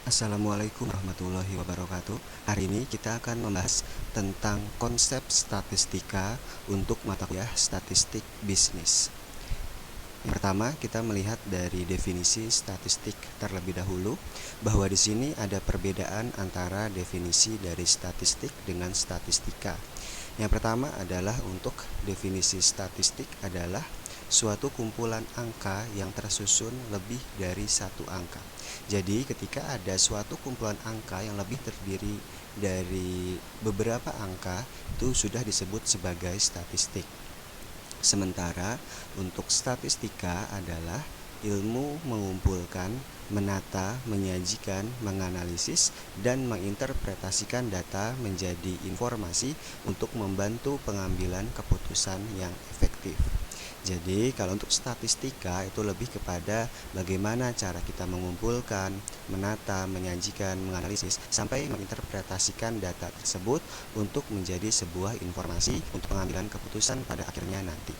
Assalamualaikum warahmatullahi wabarakatuh. Hari ini kita akan membahas tentang konsep statistika untuk mata kuliah statistik bisnis. Yang pertama, kita melihat dari definisi statistik terlebih dahulu, bahwa di sini ada perbedaan antara definisi dari statistik dengan statistika. Yang pertama adalah untuk definisi statistik adalah suatu kumpulan angka yang tersusun lebih dari satu angka. Jadi ketika ada suatu kumpulan angka yang lebih terdiri dari beberapa angka, itu sudah disebut sebagai statistik. Sementara untuk statistika adalah ilmu mengumpulkan, menata, menyajikan, menganalisis, dan menginterpretasikan data menjadi informasi untuk membantu pengambilan keputusan yang efektif. Jadi kalau untuk statistika itu lebih kepada bagaimana cara kita mengumpulkan, menata, menyajikan, menganalisis, sampai menginterpretasikan data tersebut untuk menjadi sebuah informasi untuk pengambilan keputusan pada akhirnya nanti.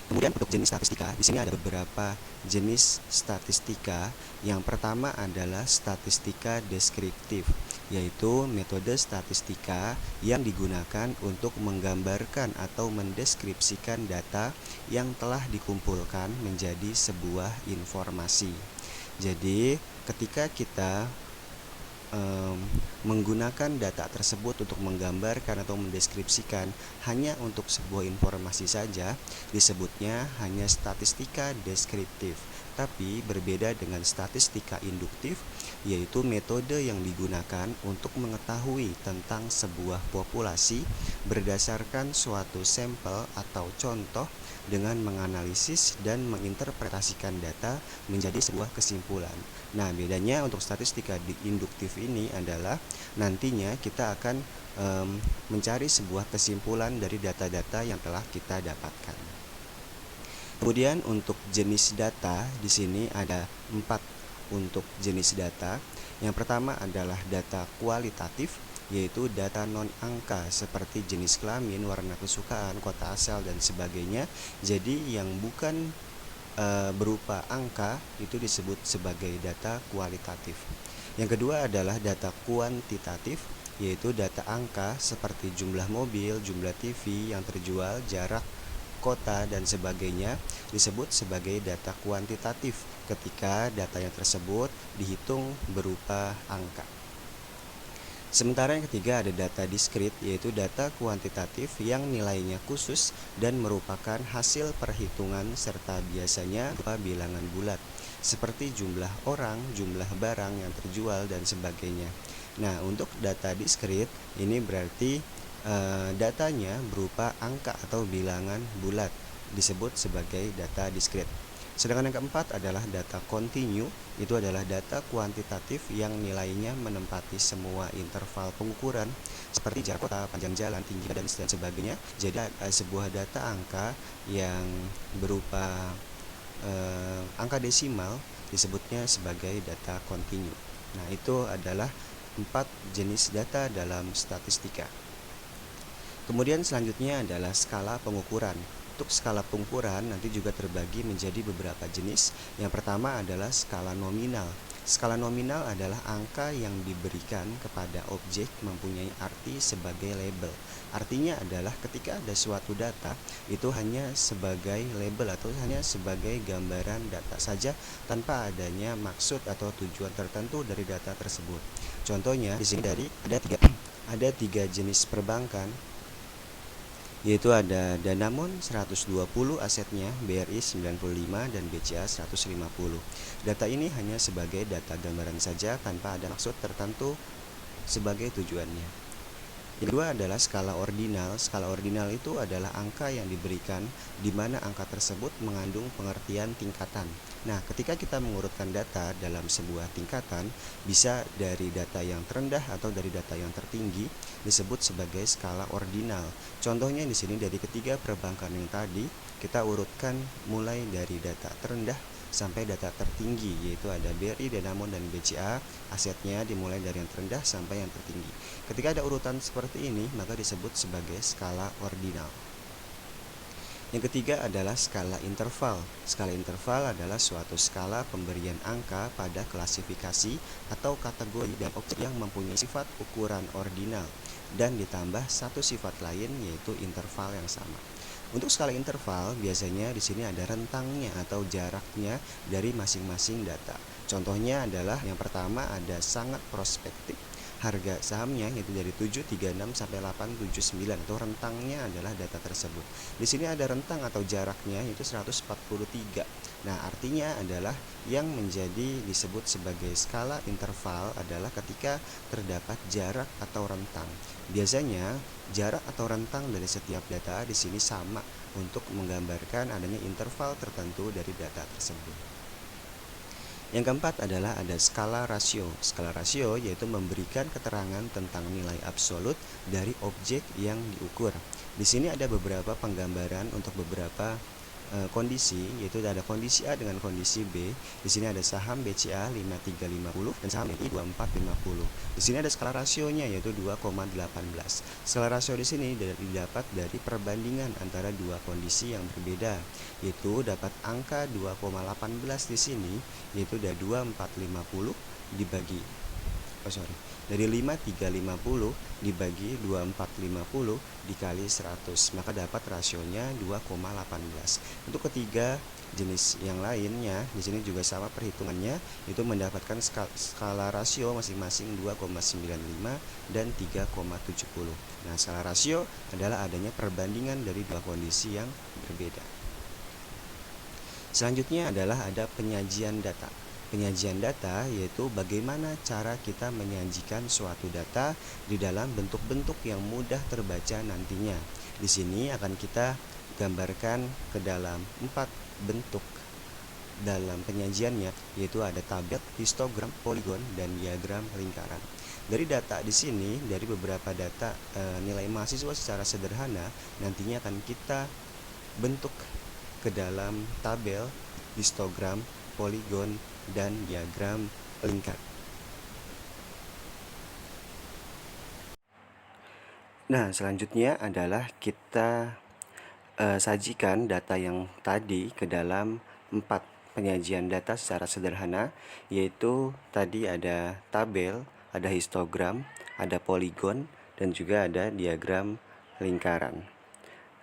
Kemudian untuk jenis statistika, di sini ada beberapa jenis statistika. Yang pertama adalah statistika deskriptif, yaitu metode statistika yang digunakan untuk menggambarkan atau mendeskripsikan data yang telah dikumpulkan menjadi sebuah informasi. Jadi, ketika kita menggunakan data tersebut untuk menggambarkan atau mendeskripsikan hanya untuk sebuah informasi saja, disebutnya hanya statistika deskriptif. Tapi berbeda dengan statistika induktif, yaitu metode yang digunakan untuk mengetahui tentang sebuah populasi berdasarkan suatu sampel atau contoh dengan menganalisis dan menginterpretasikan data menjadi sebuah kesimpulan. Nah, bedanya untuk statistika induktif ini adalah nantinya kita akan mencari sebuah kesimpulan dari data-data yang telah kita dapatkan. Kemudian untuk jenis data, di sini ada 4 untuk jenis data. Yang pertama adalah data kualitatif, yaitu data non-angka seperti jenis kelamin, warna kesukaan, kota asal, dan sebagainya. Jadi yang bukan berupa angka itu disebut sebagai data kualitatif. Yang kedua adalah data kuantitatif, yaitu data angka seperti jumlah mobil, jumlah TV yang terjual, jarak, kota, dan sebagainya, disebut sebagai data kuantitatif ketika data yang tersebut dihitung berupa angka. Sementara yang ketiga ada data diskrit, yaitu data kuantitatif yang nilainya khusus dan merupakan hasil perhitungan serta biasanya berupa bilangan bulat, seperti jumlah orang, jumlah barang yang terjual, dan sebagainya. Nah, untuk data diskrit ini berarti datanya berupa angka atau bilangan bulat, disebut sebagai data diskrit. Sedangkan yang keempat adalah data kontinu, itu adalah data kuantitatif yang nilainya menempati semua interval pengukuran seperti jarak kota, panjang jalan, tinggi badan, dan sebagainya. Jadi sebuah data angka yang berupa angka desimal disebutnya sebagai data kontinu. Nah, itu adalah 4 jenis data dalam statistika. Kemudian selanjutnya adalah skala pengukuran. Untuk skala pengukuran nanti juga terbagi menjadi beberapa jenis. Yang pertama adalah skala nominal. Skala nominal adalah angka yang diberikan kepada objek mempunyai arti sebagai label. Artinya adalah ketika ada suatu data itu hanya sebagai label atau hanya sebagai gambaran data saja tanpa adanya maksud atau tujuan tertentu dari data tersebut. Contohnya di sini ada tiga jenis perbankan, yaitu ada Danamon 120 asetnya, BRI 95, dan BCA 150. Data ini hanya sebagai data gambaran saja tanpa ada maksud tertentu sebagai tujuannya. Yang kedua adalah skala ordinal. Skala ordinal itu adalah angka yang diberikan di mana angka tersebut mengandung pengertian tingkatan. Nah, ketika kita mengurutkan data dalam sebuah tingkatan, bisa dari data yang terendah atau dari data yang tertinggi, disebut sebagai skala ordinal. Contohnya di sini dari ketiga perbankan yang tadi, kita urutkan mulai dari data terendah sampai data tertinggi, yaitu ada BRI, Danamon, dan BCA. Asetnya dimulai dari yang terendah sampai yang tertinggi. Ketika ada urutan seperti ini, maka disebut sebagai skala ordinal. Yang ketiga adalah skala interval. Skala interval adalah suatu skala pemberian angka pada klasifikasi atau kategori dan objek yang mempunyai sifat ukuran ordinal dan ditambah satu sifat lain yaitu interval yang sama. Untuk skala interval biasanya di sini ada rentangnya atau jaraknya dari masing-masing data. Contohnya adalah yang pertama ada sangat prospektif. Harga sahamnya yaitu dari 736 sampai 879 atau rentangnya adalah data tersebut. Di sini ada rentang atau jaraknya yaitu 143. Nah, artinya adalah yang menjadi disebut sebagai skala interval adalah ketika terdapat jarak atau rentang. Biasanya jarak atau rentang dari setiap data di sini sama untuk menggambarkan adanya interval tertentu dari data tersebut. Yang keempat adalah ada skala rasio. Skala rasio yaitu memberikan keterangan tentang nilai absolut dari objek yang diukur. Di sini ada beberapa penggambaran untuk beberapa kondisi, yaitu ada kondisi A dengan kondisi B. Di sini ada saham BCA 5350 dan saham BI 2450. Di sini ada skala rasionya yaitu 2,18. Skala rasio di sini didapat dari perbandingan antara dua kondisi yang berbeda, yaitu dapat angka 2,18 di sini yaitu ada 2450 dibagi dari 5350 dibagi 2450 dikali 100, maka dapat rasionya 2,18. Untuk ketiga jenis yang lainnya di sini juga sama perhitungannya, itu mendapatkan skala rasio masing-masing 2,95 dan 3,70. Nah, skala rasio adalah adanya perbandingan dari dua kondisi yang berbeda. Selanjutnya adalah ada penyajian data. Penyajian data yaitu bagaimana cara kita menyajikan suatu data di dalam bentuk-bentuk yang mudah terbaca nantinya. Di sini akan kita gambarkan ke dalam 4 bentuk dalam penyajiannya, yaitu ada tabel, histogram, poligon, dan diagram lingkaran. Dari data di sini, dari beberapa data nilai mahasiswa secara sederhana nantinya akan kita bentuk ke dalam tabel, histogram, poligon, dan diagram lingkar. Nah, selanjutnya adalah kita sajikan data yang tadi ke dalam 4 penyajian data secara sederhana, yaitu tadi ada tabel, ada histogram, ada poligon, dan juga ada diagram lingkaran.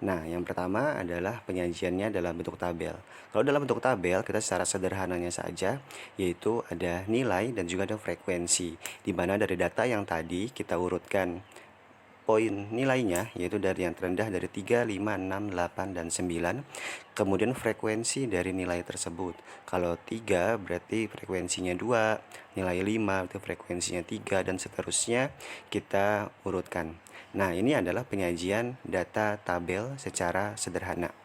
Nah, yang pertama adalah penyajiannya dalam bentuk tabel. Kalau dalam bentuk tabel, kita secara sederhananya saja, yaitu ada nilai dan juga ada frekuensi, di mana dari data yang tadi kita urutkan poin nilainya, yaitu dari yang terendah dari 3, 5, 6, 8, dan 9. Kemudian frekuensi dari nilai tersebut. Kalau 3 berarti frekuensinya 2, nilai 5 itu frekuensinya 3, dan seterusnya kita urutkan. Nah, ini adalah penyajian data tabel secara sederhana.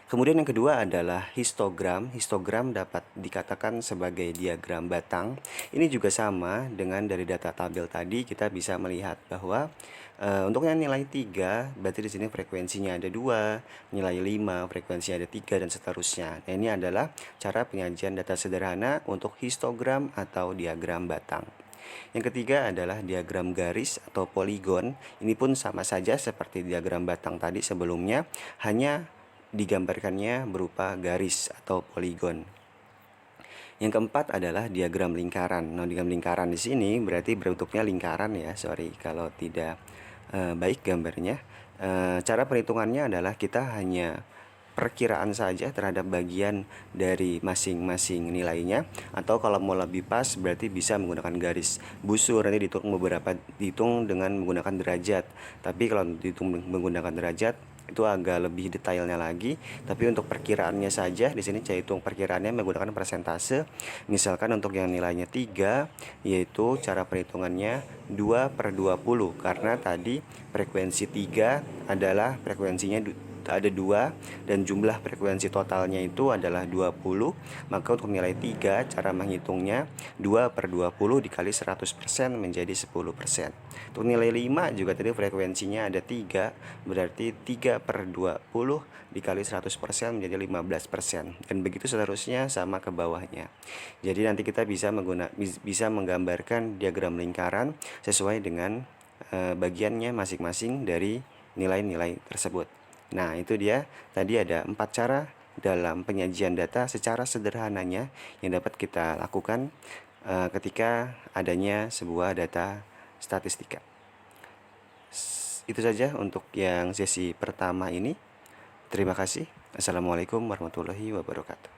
Kemudian yang kedua adalah histogram. Histogram dapat dikatakan sebagai diagram batang. Ini juga sama dengan dari data tabel tadi, kita bisa melihat bahwa untuk yang nilai 3 berarti di sini frekuensinya ada 2, nilai 5 frekuensinya ada 3, dan seterusnya. Nah, ini adalah cara penyajian data sederhana untuk histogram atau diagram batang. Yang ketiga adalah diagram garis atau poligon. Ini pun sama saja seperti diagram batang tadi sebelumnya, hanya digambarkannya berupa garis atau poligon. Yang keempat adalah diagram lingkaran. Nah, diagram lingkaran di sini berarti bentuknya lingkaran ya. Sorry kalau tidak baik gambarnya. Cara perhitungannya adalah kita hanya perkiraan saja terhadap bagian dari masing-masing nilainya, atau kalau mau lebih pas berarti bisa menggunakan garis busur, nanti dihitung dengan menggunakan derajat. Tapi kalau dihitung menggunakan derajat itu agak lebih detailnya lagi, tapi untuk perkiraannya saja di sini saya hitung perkiraannya menggunakan persentase. Misalkan untuk yang nilainya 3, yaitu cara perhitungannya 2/20, karena tadi frekuensi 3 adalah frekuensinya ada 2 dan jumlah frekuensi totalnya itu adalah 20, maka untuk nilai 3 cara menghitungnya 2/20 dikali 100% menjadi 10%. Untuk nilai 5 juga tadi frekuensinya ada 3, berarti 3/20 dikali 100% menjadi 15%, dan begitu seterusnya sama ke bawahnya. Jadi nanti kita bisa menggambarkan diagram lingkaran sesuai dengan bagiannya masing-masing dari nilai-nilai tersebut. Nah, itu dia tadi ada 4 cara dalam penyajian data secara sederhananya yang dapat kita lakukan ketika adanya sebuah data statistika. Itu saja untuk yang sesi pertama ini. Terima kasih. Assalamualaikum warahmatullahi wabarakatuh.